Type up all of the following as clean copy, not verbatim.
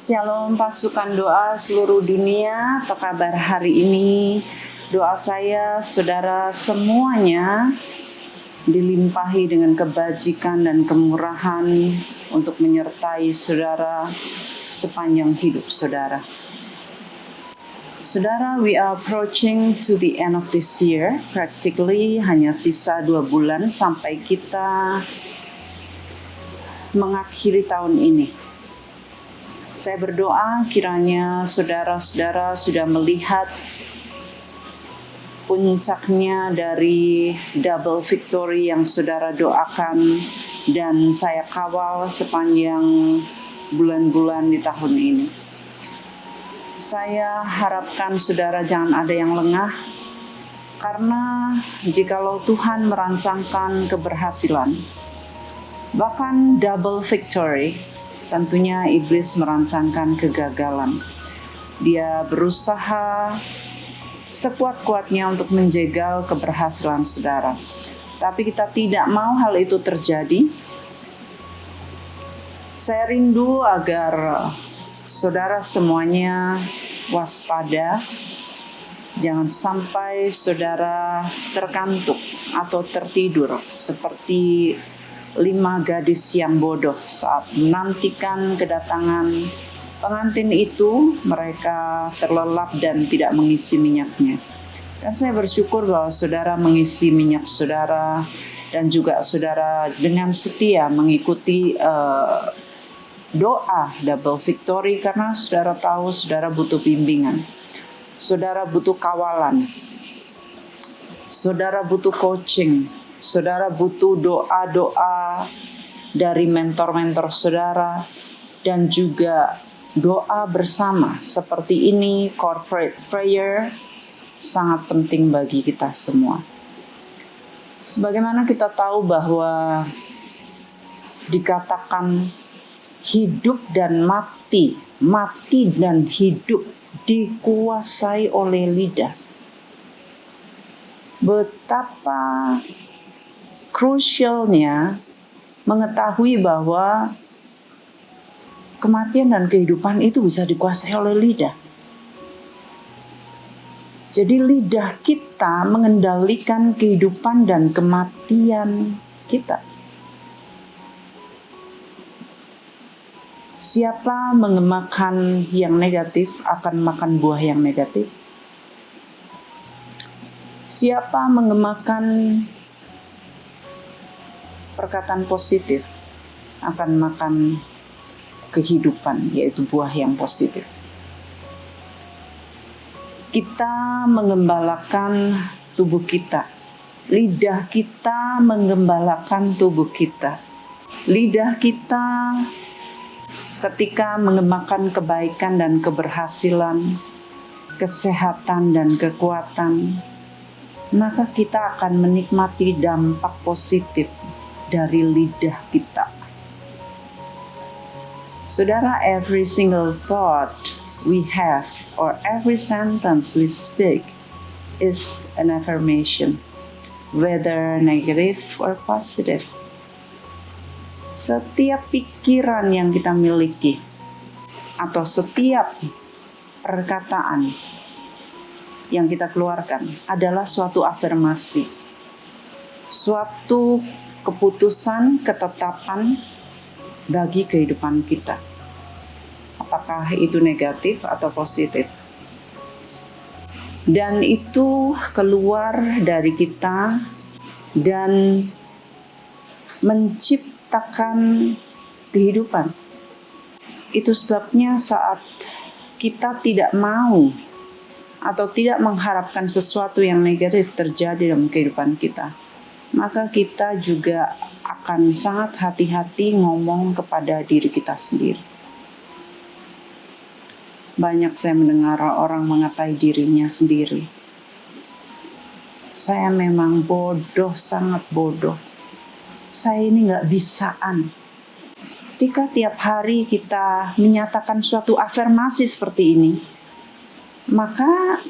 Shalom pasukan doa seluruh dunia, apa kabar hari ini? Doa saya saudara semuanya dilimpahi dengan kebajikan dan kemurahan untuk menyertai saudara sepanjang hidup saudara. Saudara, we are approaching to the end of this year. Practically hanya sisa 2 bulan sampai kita mengakhiri tahun ini. Saya berdoa kiranya saudara-saudara sudah melihat puncaknya dari double victory yang saudara doakan dan saya kawal sepanjang bulan-bulan di tahun ini. Saya harapkan saudara jangan ada yang lengah, karena jikalau Tuhan merancangkan keberhasilan, bahkan double victory, tentunya iblis merancangkan kegagalan. Dia berusaha sekuat-kuatnya untuk menjegal keberhasilan saudara. Tapi kita tidak mau hal itu terjadi. Saya rindu agar saudara semuanya waspada. Jangan sampai saudara terkantuk atau tertidur seperti 5 gadis yang bodoh saat menantikan kedatangan pengantin itu. Mereka terlelap dan tidak mengisi minyaknya. Dan saya bersyukur bahwa saudara mengisi minyak saudara dan juga saudara dengan setia mengikuti doa double victory, karena saudara tahu saudara butuh bimbingan, saudara butuh kawalan, saudara butuh coaching, saudara butuh doa-doa dari mentor-mentor saudara, dan juga doa bersama seperti ini, corporate prayer, sangat penting bagi kita semua. Sebagaimana kita tahu bahwa dikatakan hidup dan mati, mati dan hidup dikuasai oleh lidah. Betapa krusialnya mengetahui bahwa kematian dan kehidupan itu bisa dikuasai oleh lidah. Jadi lidah kita mengendalikan kehidupan dan kematian kita. Siapa mengemakan yang negatif akan makan buah yang negatif. Siapa mengemakan perkataan positif akan makan kehidupan, yaitu buah yang positif. Kita mengembalakan tubuh kita. Lidah kita mengembalakan tubuh kita. Lidah kita ketika mengemakan kebaikan dan keberhasilan, kesehatan dan kekuatan, maka kita akan menikmati dampak positif dari lidah kita. Saudara, every single thought we have or every sentence we speak is an affirmation, whether negative or positive. Setiap pikiran yang kita miliki atau setiap perkataan yang kita keluarkan adalah suatu afirmasi, suatu keputusan, ketetapan bagi kehidupan kita. Apakah itu negatif atau positif? Dan itu keluar dari kita dan menciptakan kehidupan. Itu sebabnya saat kita tidak mau atau tidak mengharapkan sesuatu yang negatif terjadi dalam kehidupan kita, maka kita juga akan sangat hati-hati ngomong kepada diri kita sendiri. Banyak saya mendengar orang mengatai dirinya sendiri. Saya memang bodoh, sangat bodoh. Saya ini gak bisaan. Ketika tiap hari kita menyatakan suatu afirmasi seperti ini, maka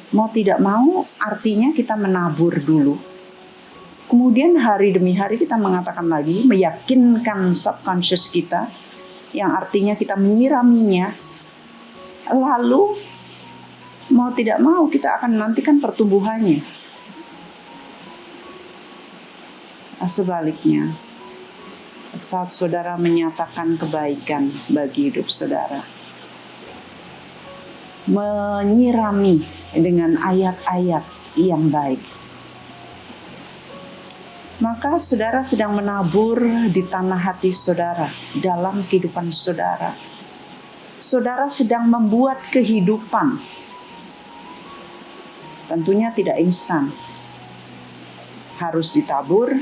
mau tidak mau artinya kita menabur dulu. Kemudian hari demi hari kita mengatakan lagi, meyakinkan subconscious kita yang artinya kita menyiraminya, lalu mau tidak mau kita akan nantikan pertumbuhannya. Sebaliknya, saat saudara menyatakan kebaikan bagi hidup saudara, menyirami dengan ayat-ayat yang baik, maka saudara sedang menabur di tanah hati saudara, dalam kehidupan saudara. Saudara sedang membuat kehidupan. Tentunya tidak instan. Harus ditabur,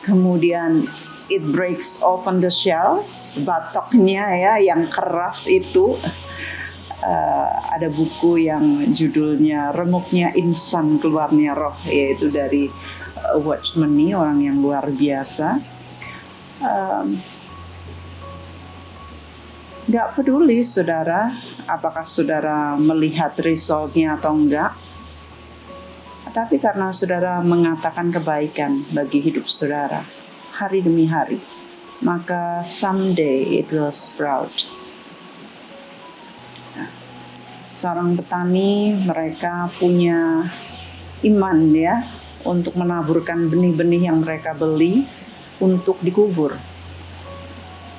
kemudian it breaks open the shell, batoknya ya yang keras itu. Ada buku yang judulnya Remuknya Insan Keluarnya Roh, yaitu dari Watchman Nee, orang yang luar biasa. Gak peduli saudara, apakah saudara melihat resultnya atau enggak, tapi karena saudara mengatakan kebaikan bagi hidup saudara hari demi hari, maka someday it will sprout. Seorang petani, mereka punya iman ya, untuk menaburkan benih-benih yang mereka beli untuk dikubur.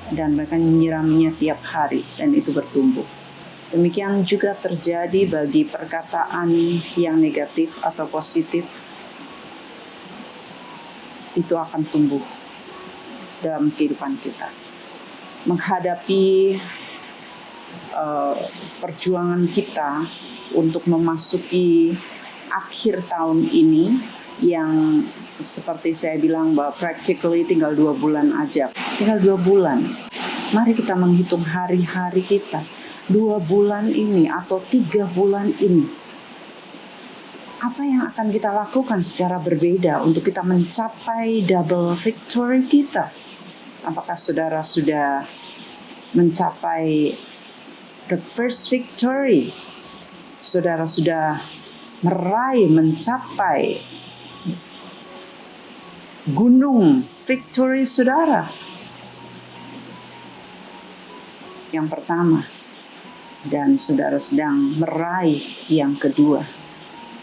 Dan mereka menyiraminya tiap hari dan itu bertumbuh. Demikian juga terjadi bagi perkataan yang negatif atau positif. Itu akan tumbuh dalam kehidupan kita. Menghadapi perjuangan kita untuk memasuki akhir tahun ini yang seperti saya bilang bahwa practically tinggal 2 bulan aja. Tinggal 2 bulan. Mari kita menghitung hari-hari kita. 2 bulan ini atau 3 bulan ini. Apa yang akan kita lakukan secara berbeda untuk kita mencapai double victory kita? Apakah saudara sudah mencapai the first victory? Saudara sudah mencapai gunung victory saudara? Yang pertama, dan saudara sedang meraih yang kedua,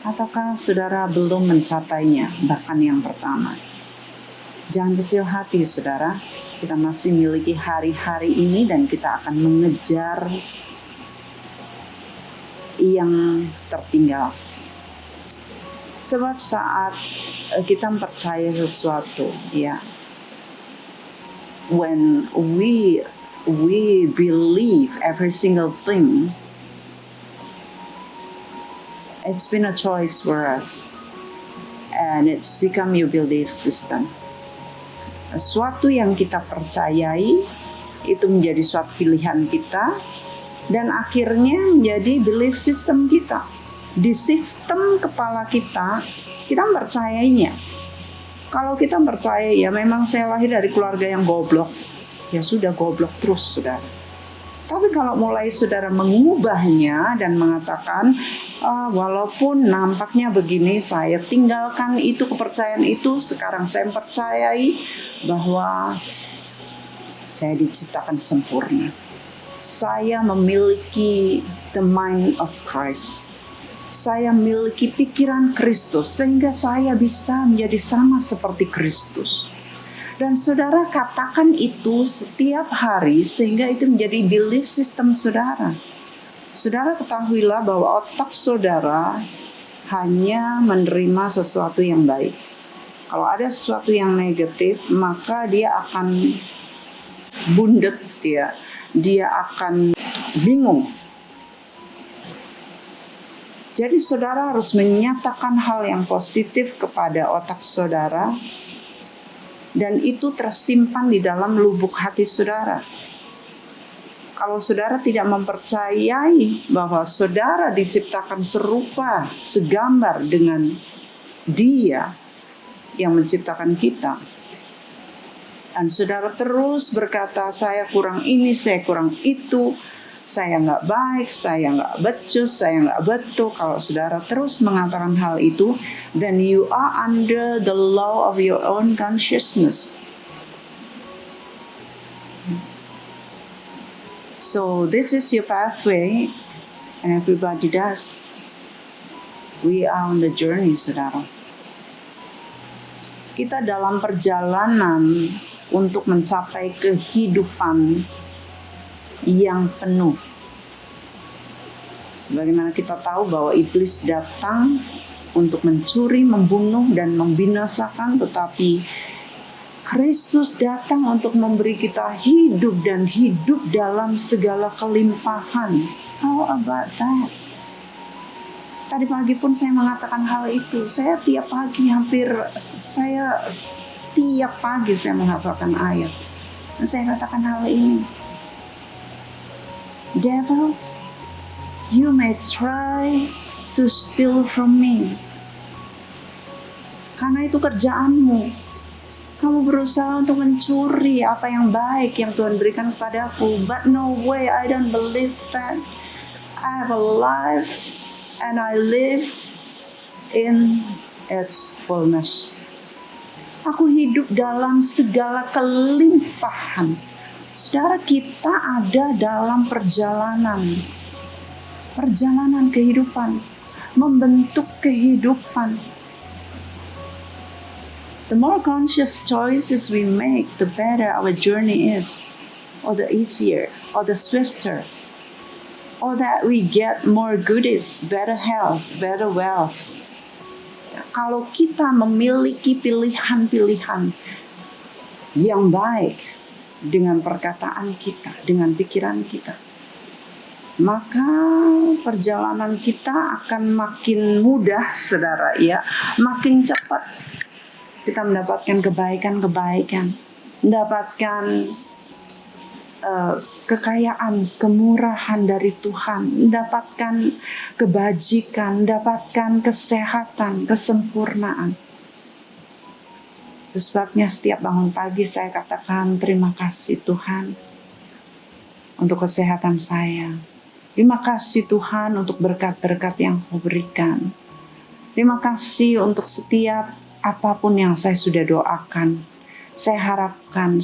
ataukah saudara belum mencapainya, bahkan yang pertama? Jangan kecil hati saudara, kita masih memiliki hari-hari ini dan kita akan mengejar yang tertinggal. Sebab saat kita percaya sesuatu, ya, when we believe every single thing, it's been a choice for us, and it's become your belief system. Sesuatu yang kita percayai itu menjadi suatu pilihan kita, dan akhirnya menjadi belief system kita. Di sistem kepala kita percayainya. Kalau kita percaya, ya memang saya lahir dari keluarga yang goblok, ya sudah goblok terus saudara. Tapi kalau mulai saudara mengubahnya dan mengatakan, walaupun nampaknya begini, saya tinggalkan itu, kepercayaan itu, sekarang saya percayai bahwa saya diciptakan sempurna. Saya memiliki the mind of Christ. Saya memiliki pikiran Kristus sehingga saya bisa menjadi sama seperti Kristus. Dan saudara katakan itu setiap hari sehingga itu menjadi belief system saudara. Saudara ketahuilah bahwa otak saudara hanya menerima sesuatu yang baik. Kalau ada sesuatu yang negatif, maka dia akan bundet ya. Dia akan bingung. Jadi saudara harus menyatakan hal yang positif kepada otak saudara, dan itu tersimpan di dalam lubuk hati saudara. Kalau saudara tidak mempercayai bahwa saudara diciptakan serupa, segambar dengan Dia yang menciptakan kita, dan saudara terus berkata, saya kurang ini, saya kurang itu, saya nggak baik, saya nggak becus, saya nggak betul. Kalau saudara terus mengatakan hal itu, then you are under the law of your own consciousness. So this is your pathway, and everybody does. We are on the journey, saudara. Kita dalam perjalanan untuk mencapai kehidupan yang penuh. Sebagaimana kita tahu bahwa iblis datang untuk mencuri, membunuh, dan membinasakan, tetapi Kristus datang untuk memberi kita hidup dan hidup dalam segala kelimpahan. How about that? Tadi pagi pun saya mengatakan hal itu. Saya tiap pagi menghafalkan ayat. Dan saya katakan hal ini. Devil, you may try to steal from me. Karena itu kerjaanmu. Kamu berusaha untuk mencuri apa yang baik yang Tuhan berikan kepadaku. But no way, I don't believe that. I have a life and I live in its fullness. Aku hidup dalam segala kelimpahan. Saudara, kita ada dalam perjalanan kehidupan, membentuk kehidupan. The more conscious choices we make, the better our journey is, or the easier, or the swifter, or that we get more goodies, better health, better wealth. Kalau kita memiliki pilihan-pilihan yang baik dengan perkataan kita, dengan pikiran kita, maka perjalanan kita akan makin mudah, saudara, ya, makin cepat. Kita mendapatkan kebaikan, mendapatkan kekayaan, kemurahan dari Tuhan, mendapatkan kebajikan, mendapatkan kesehatan, kesempurnaan. Itu sebabnya setiap bangun pagi saya katakan terima kasih Tuhan untuk kesehatan saya. Terima kasih Tuhan untuk berkat-berkat yang Kau berikan. Terima kasih untuk setiap apapun yang saya sudah doakan, saya harapkan,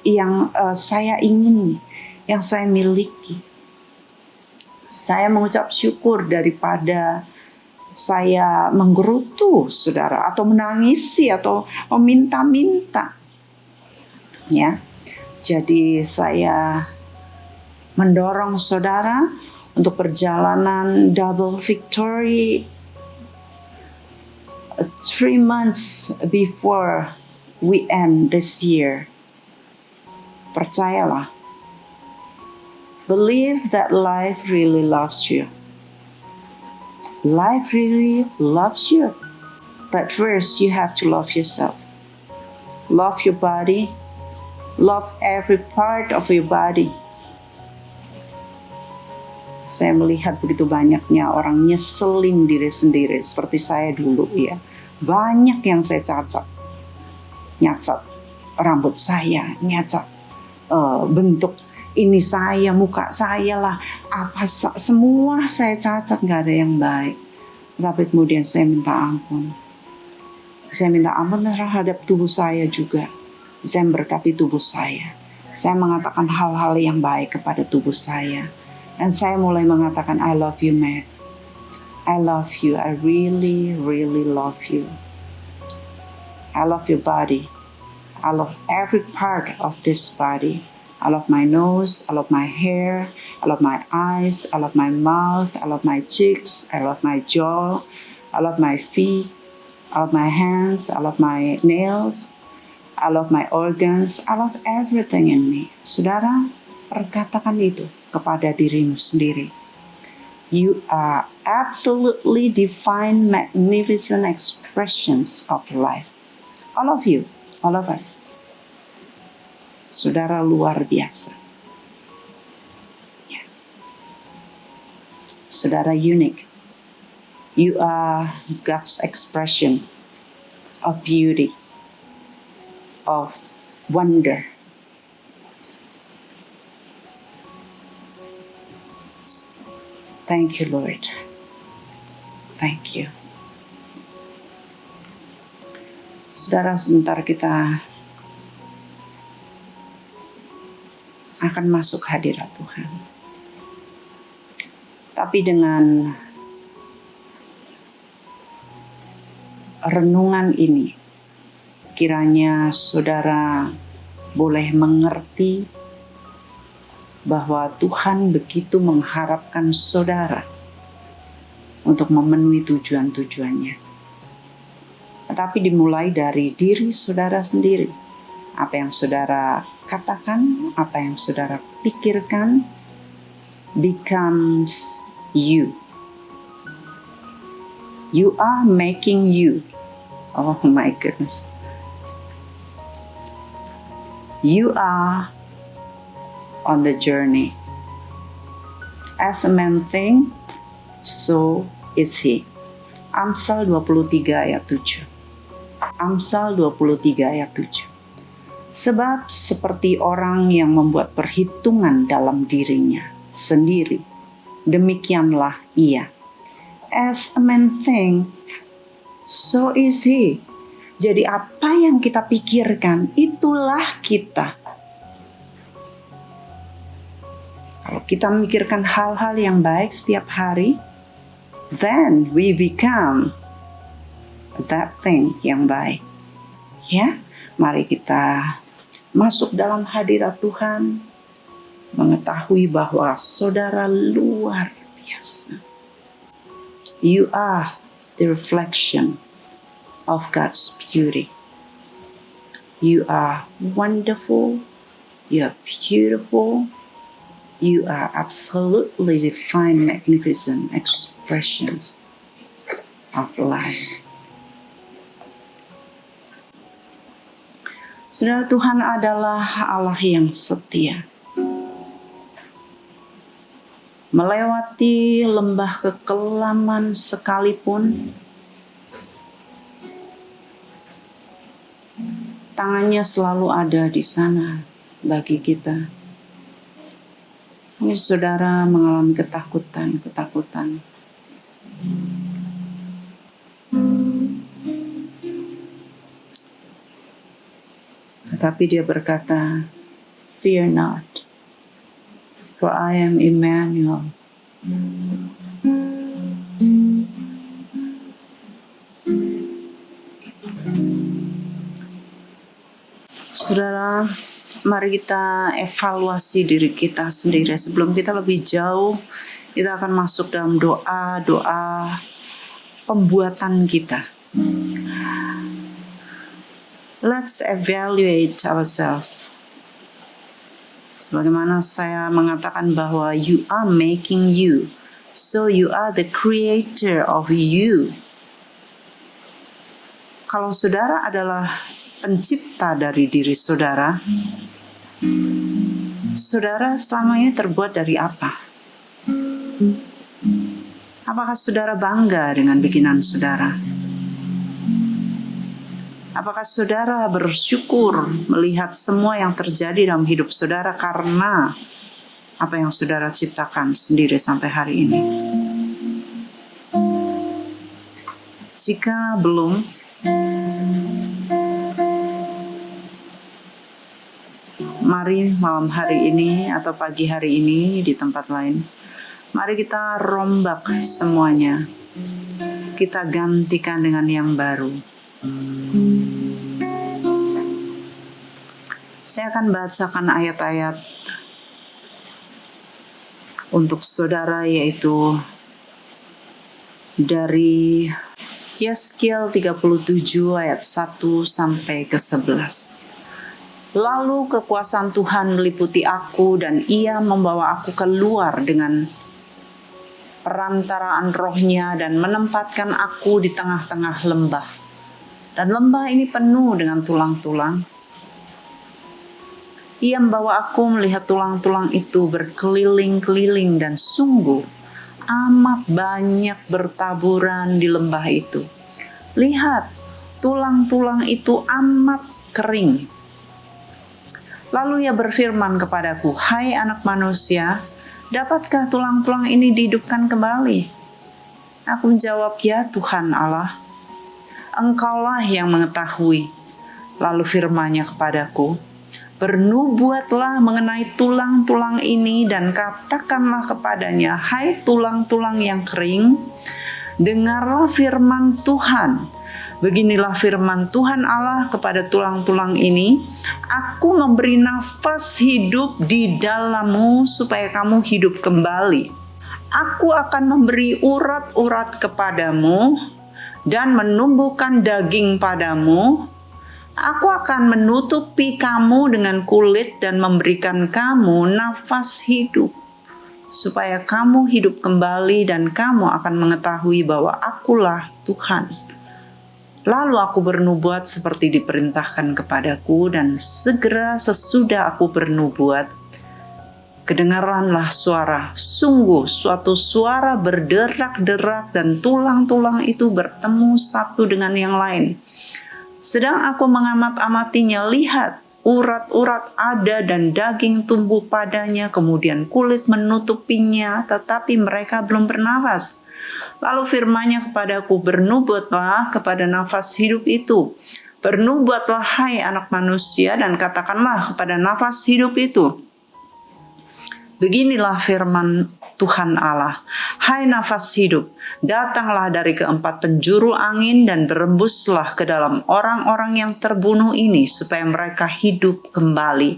yang saya ingin, yang saya miliki. Saya mengucap syukur daripada saya menggerutu, saudara, atau menangisi, atau meminta-minta. Ya, jadi saya mendorong saudara untuk perjalanan double victory 3 months before we end this year. Percayalah. Believe that life really loves you. Life really loves you. But first you have to love yourself. Love your body. Love every part of your body. Saya melihat begitu banyaknya orang nyeselin diri sendiri seperti saya dulu, ya. Banyak yang saya cacat. Nyacat rambut saya, nyacat bentuk ini saya, muka saya lah, semua saya cacat, gak ada yang baik. Tapi kemudian saya minta ampun. Saya minta ampun terhadap tubuh saya juga. Saya memberkati tubuh saya. Saya mengatakan hal-hal yang baik kepada tubuh saya. Dan saya mulai mengatakan, I love you, Matt. I love you. I really, really love you. I love your body. I love every part of this body. I love my nose. I love my hair. I love my eyes. I love my mouth. I love my cheeks. I love my jaw. I love my feet. I love my hands. I love my nails. I love my organs. I love everything in me. Saudara, perkatakan itu kepada dirimu sendiri. You are absolutely divine, magnificent expressions of life. All of you, all of us. Saudara luar biasa. Yeah. Saudara unik. You are God's expression of beauty, of wonder. Thank you, Lord. Thank you. Saudara, sebentar kita akan masuk hadirat Tuhan. Tapi dengan renungan ini, kiranya saudara boleh mengerti bahwa Tuhan begitu mengharapkan saudara untuk memenuhi tujuan-tujuannya. Tetapi dimulai dari diri saudara sendiri. Apa yang saudara katakan, apa yang saudara pikirkan, becomes you. You are making you. Oh my goodness. You are on the journey. As a man think, so is he. Amsal 23 ayat 7. Amsal 23 ayat 7. Sebab seperti orang yang membuat perhitungan dalam dirinya sendiri, demikianlah ia. As a man think, so is he. Jadi apa yang kita pikirkan, itulah kita. Kalau kita memikirkan hal-hal yang baik setiap hari, then we become that thing yang baik. Ya, mari kita masuk dalam hadirat Tuhan, mengetahui bahwa saudara luar biasa. You are the reflection of God's beauty. You are wonderful. You are beautiful. You are absolutely divine, magnificent expressions of life. Saudara, Tuhan adalah Allah yang setia. Melewati lembah kekelaman sekalipun, tangannya selalu ada di sana bagi kita. Ini saudara mengalami ketakutan. Tetapi dia berkata, "Fear not, for I am Emmanuel." Saudara, mari kita evaluasi diri kita sendiri. Sebelum kita lebih jauh, kita akan masuk dalam doa pembuatan kita. Let's evaluate ourselves. Sebagaimana saya mengatakan bahwa you are making you, so you are the creator of you. Kalau saudara adalah pencipta dari diri saudara, saudara selama ini terbuat dari apa? Apakah saudara bangga dengan bikinan saudara? Apakah saudara bersyukur melihat semua yang terjadi dalam hidup saudara karena apa yang saudara ciptakan sendiri sampai hari ini? Jika belum, mari malam hari ini atau pagi hari ini di tempat lain, mari kita rombak semuanya. Kita gantikan dengan yang baru. Saya akan bacakan ayat-ayat untuk saudara, yaitu dari Yeskiel 37 ayat 1 sampai ke 11. Lalu kekuasaan Tuhan meliputi aku dan ia membawa aku keluar dengan perantaraan rohnya dan menempatkan aku di tengah-tengah lembah. Dan lembah ini penuh dengan tulang-tulang. Ia membawa aku melihat tulang-tulang itu berkeliling-keliling dan sungguh amat banyak bertaburan di lembah itu. Lihat, tulang-tulang itu amat kering. Lalu ia berfirman kepadaku, "Hai anak manusia, dapatkah tulang-tulang ini dihidupkan kembali?" Aku menjawab, "Ya Tuhan Allah, Engkaulah yang mengetahui." Lalu firman-Nya kepadaku, bernubuatlah mengenai tulang-tulang ini dan katakanlah kepadanya, hai tulang-tulang yang kering, dengarlah firman Tuhan. Beginilah firman Tuhan Allah kepada tulang-tulang ini, aku memberi nafas hidup di dalammu supaya kamu hidup kembali. Aku akan memberi urat-urat kepadamu dan menumbuhkan daging padamu. Aku akan menutupi kamu dengan kulit dan memberikan kamu nafas hidup, supaya kamu hidup kembali dan kamu akan mengetahui bahwa akulah Tuhan. Lalu aku bernubuat seperti diperintahkan kepadaku, dan segera sesudah aku bernubuat, kedengaranlah suara, sungguh suatu suara berderak-derak dan tulang-tulang itu bertemu satu dengan yang lain. Sedang aku mengamat-amatinya, lihat, urat-urat ada dan daging tumbuh padanya, kemudian kulit menutupinya, tetapi mereka belum bernafas. Lalu firman-Nya kepadaku, bernubuatlah kepada nafas hidup itu. Bernubuatlah hai anak manusia, dan katakanlah kepada nafas hidup itu, beginilah firman Tuhan Allah, hai nafas hidup, datanglah dari keempat penjuru angin dan berembuslah ke dalam orang-orang yang terbunuh ini supaya mereka hidup kembali.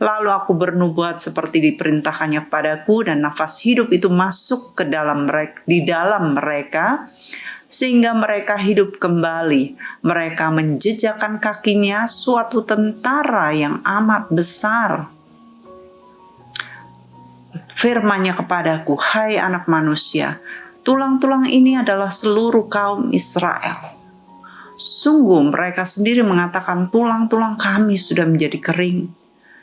Lalu aku bernubuat seperti diperintahkannya kepadaku, dan nafas hidup itu masuk ke dalam mereka, di dalam mereka, sehingga mereka hidup kembali. Mereka menjejakkan kakinya suatu tentara yang amat besar. Firman-Nya kepadaku, hai anak manusia, tulang-tulang ini adalah seluruh kaum Israel. Sungguh mereka sendiri mengatakan, tulang-tulang kami sudah menjadi kering,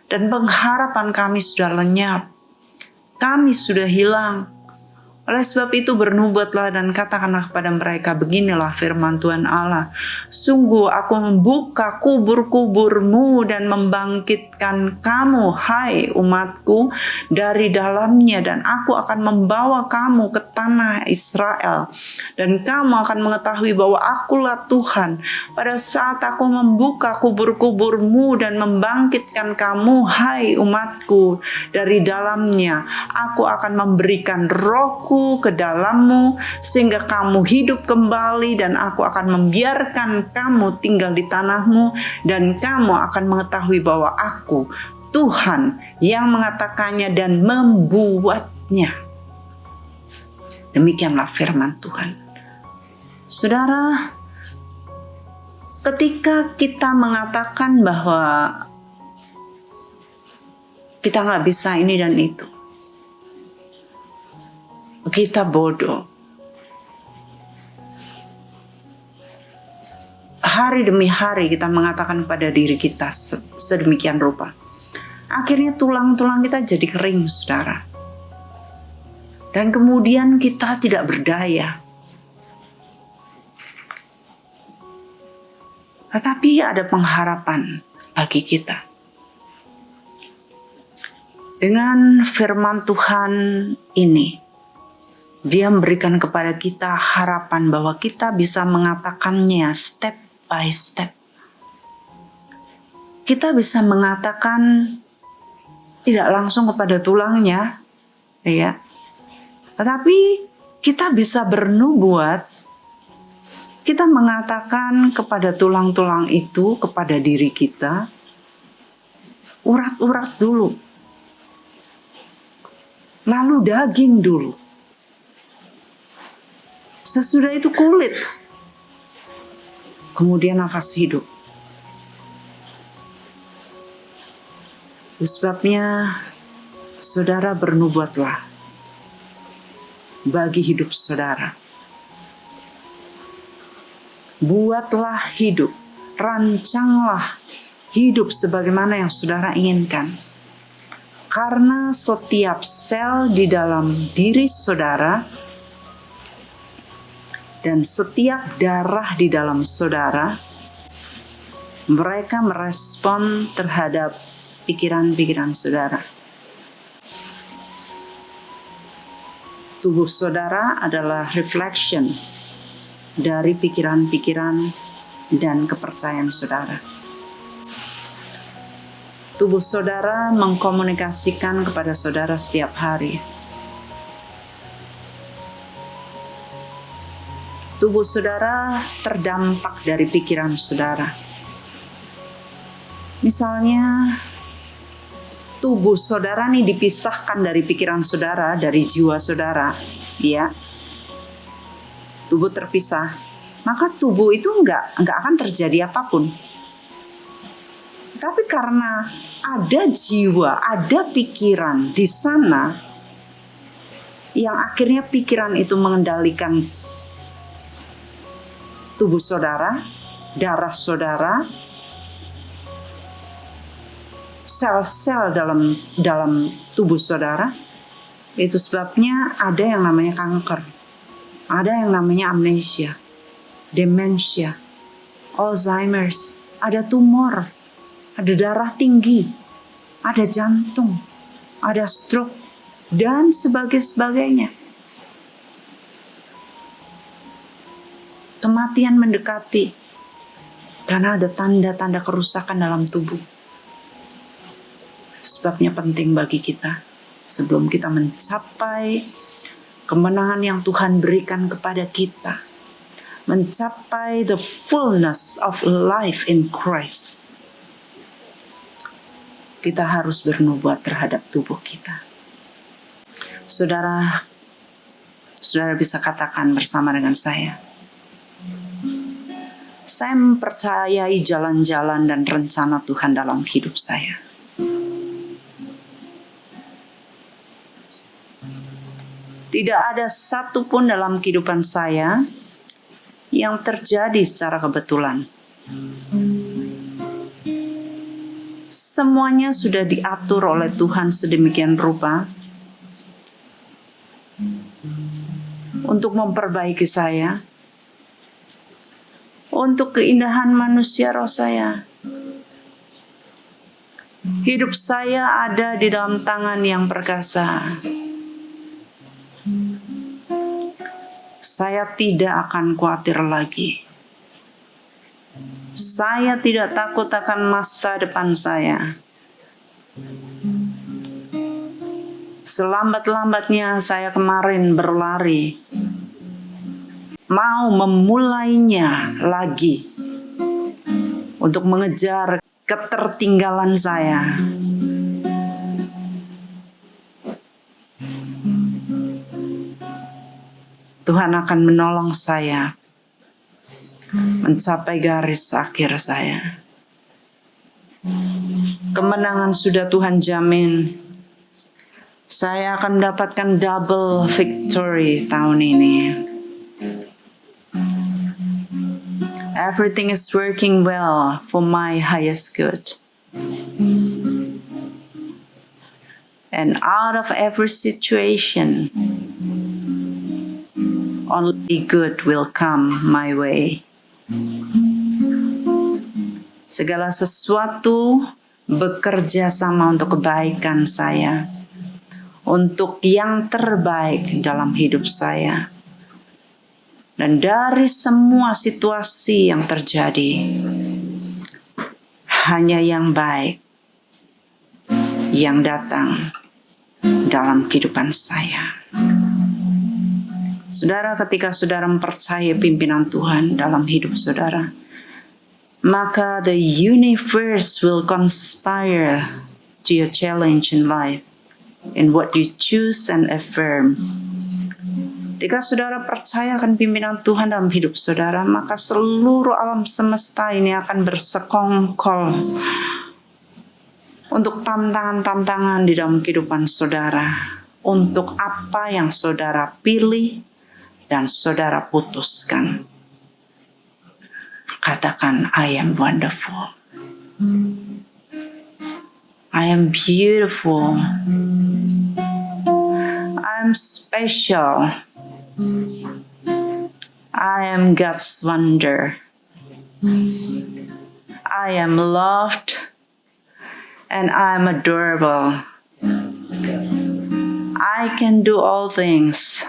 dan pengharapan kami sudah lenyap. Kami sudah hilang. Oleh sebab itu bernubuatlah dan katakanlah kepada mereka, beginilah firman Tuhan Allah, sungguh aku membuka kubur-kuburmu dan membangkitkan kamu, hai umatku, dari dalamnya, dan aku akan membawa kamu ke tanah Israel, dan kamu akan mengetahui bahwa akulah Tuhan. Pada saat aku membuka kubur-kuburmu dan membangkitkan kamu, hai umatku, dari dalamnya, aku akan memberikan rohku ke dalammu sehingga kamu hidup kembali, dan aku akan membiarkan kamu tinggal di tanahmu, dan kamu akan mengetahui bahwa aku Tuhan yang mengatakannya dan membuatnya. Demikianlah firman Tuhan. Saudara, ketika kita mengatakan bahwa kita nggak bisa ini dan itu, kita bodoh. Hari demi hari kita mengatakan pada diri kita sedemikian rupa. Akhirnya tulang-tulang kita jadi kering, saudara. Dan kemudian kita tidak berdaya. Tetapi ada pengharapan bagi kita. Dengan firman Tuhan ini, Dia memberikan kepada kita harapan bahwa kita bisa mengatakannya step by step. Kita bisa mengatakan tidak langsung kepada tulangnya, ya. Tetapi kita bisa bernubuat, kita mengatakan kepada tulang-tulang itu, kepada diri kita, urat-urat dulu, lalu daging dulu. Sesudah itu kulit, kemudian nafas hidup. Sebabnya saudara bernubuatlah bagi hidup saudara. Buatlah hidup, rancanglah hidup sebagaimana yang saudara inginkan. Karena setiap sel di dalam diri saudara dan setiap darah di dalam saudara, mereka merespon terhadap pikiran-pikiran saudara. Tubuh saudara adalah reflection dari pikiran-pikiran dan kepercayaan saudara. Tubuh saudara mengkomunikasikan kepada saudara setiap hari. Tubuh saudara terdampak dari pikiran saudara. Misalnya, tubuh saudara nih dipisahkan dari pikiran saudara, dari jiwa saudara, ya. Tubuh terpisah, maka tubuh itu enggak akan terjadi apapun. Tapi karena ada jiwa, ada pikiran di sana, yang akhirnya pikiran itu mengendalikan tubuh saudara, darah saudara, sel-sel dalam tubuh saudara. Itu sebabnya ada yang namanya kanker, ada yang namanya amnesia, demensia, Alzheimer's, ada tumor, ada darah tinggi, ada jantung, ada stroke, dan sebagainya. Kematian mendekati karena ada tanda-tanda kerusakan dalam tubuh. Sebabnya penting bagi kita sebelum kita mencapai kemenangan yang Tuhan berikan kepada kita, mencapai the fullness of life in Christ, kita harus bernubuat terhadap tubuh kita. Saudara bisa katakan bersama dengan saya mempercayai jalan-jalan dan rencana Tuhan dalam hidup saya. Tidak ada satupun dalam kehidupan saya yang terjadi secara kebetulan. Semuanya sudah diatur oleh Tuhan sedemikian rupa untuk memperbaiki saya, untuk keindahan manusia roh saya. Hidup saya ada di dalam tangan yang perkasa. Saya tidak akan khawatir lagi. Saya tidak takut akan masa depan saya. Selambat-lambatnya saya kemarin berlari, mau memulainya lagi untuk mengejar ketertinggalan saya. Tuhan akan menolong saya mencapai garis akhir saya. Kemenangan sudah Tuhan jamin. Saya akan mendapatkan double victory tahun ini. Everything is working well for my highest good. And out of every situation, only good will come my way. Segala sesuatu bekerja sama untuk kebaikan saya, untuk yang terbaik dalam hidup saya. Dan dari semua situasi yang terjadi, hanya yang baik yang datang dalam kehidupan saya. Saudara, ketika saudara mempercayai pimpinan Tuhan dalam hidup saudara, maka the universe will conspire to your challenge in life, in what you choose and affirm. Ketika saudara percaya akan pimpinan Tuhan dalam hidup saudara, maka seluruh alam semesta ini akan bersekongkol untuk tantangan-tantangan di dalam kehidupan saudara, untuk apa yang saudara pilih dan saudara putuskan. Katakan, I am wonderful. I am beautiful. I am special. I am God's wonder. I am loved and I am adorable. I can do all things.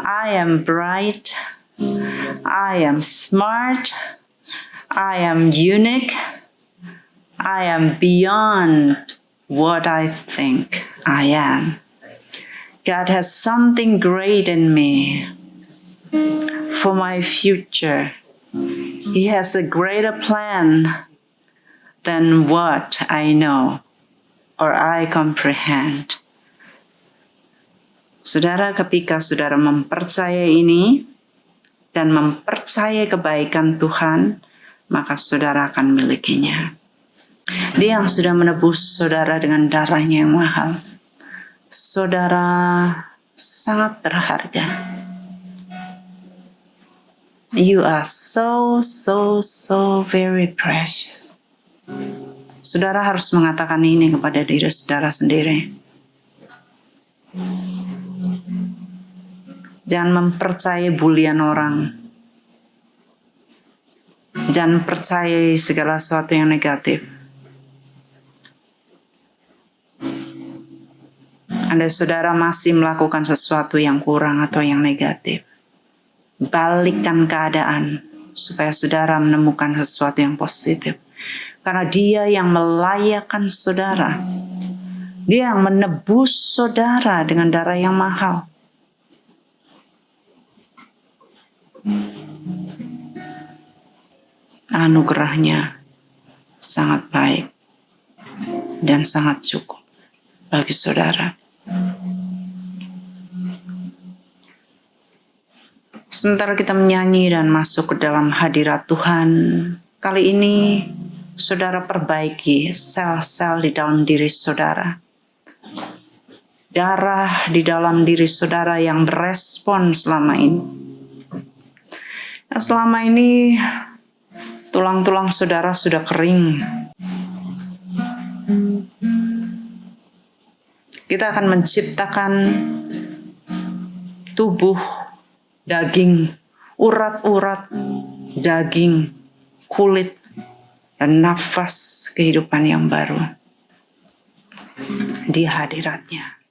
I am bright. I am smart. I am unique. I am beyond what I think I am. God has something great in me for my future. He has a greater plan than what I know or I comprehend. Saudara, ketika saudara mempercayai ini dan mempercayai kebaikan Tuhan, maka saudara akan milikinya. Dia yang sudah menebus saudara dengan darahnya yang mahal. Saudara sangat berharga. You are so very precious. Saudara harus mengatakan ini kepada diri saudara sendiri. Jangan mempercayai bulian orang. Jangan percayai segala sesuatu yang negatif. Andai saudara masih melakukan sesuatu yang kurang atau yang negatif, balikkan keadaan supaya saudara menemukan sesuatu yang positif. Karena Dia yang melayakkan saudara. Dia yang menebus saudara dengan darah yang mahal. Anugerahnya sangat baik dan sangat cukup bagi saudara. Sementara kita menyanyi dan masuk ke dalam hadirat Tuhan, kali ini saudara perbaiki sel-sel di dalam diri saudara. Darah di dalam diri saudara yang berespon selama ini. Nah, selama ini tulang-tulang saudara sudah kering. Kita akan menciptakan tubuh daging, urat-urat daging, kulit, dan nafas kehidupan yang baru di hadiratnya.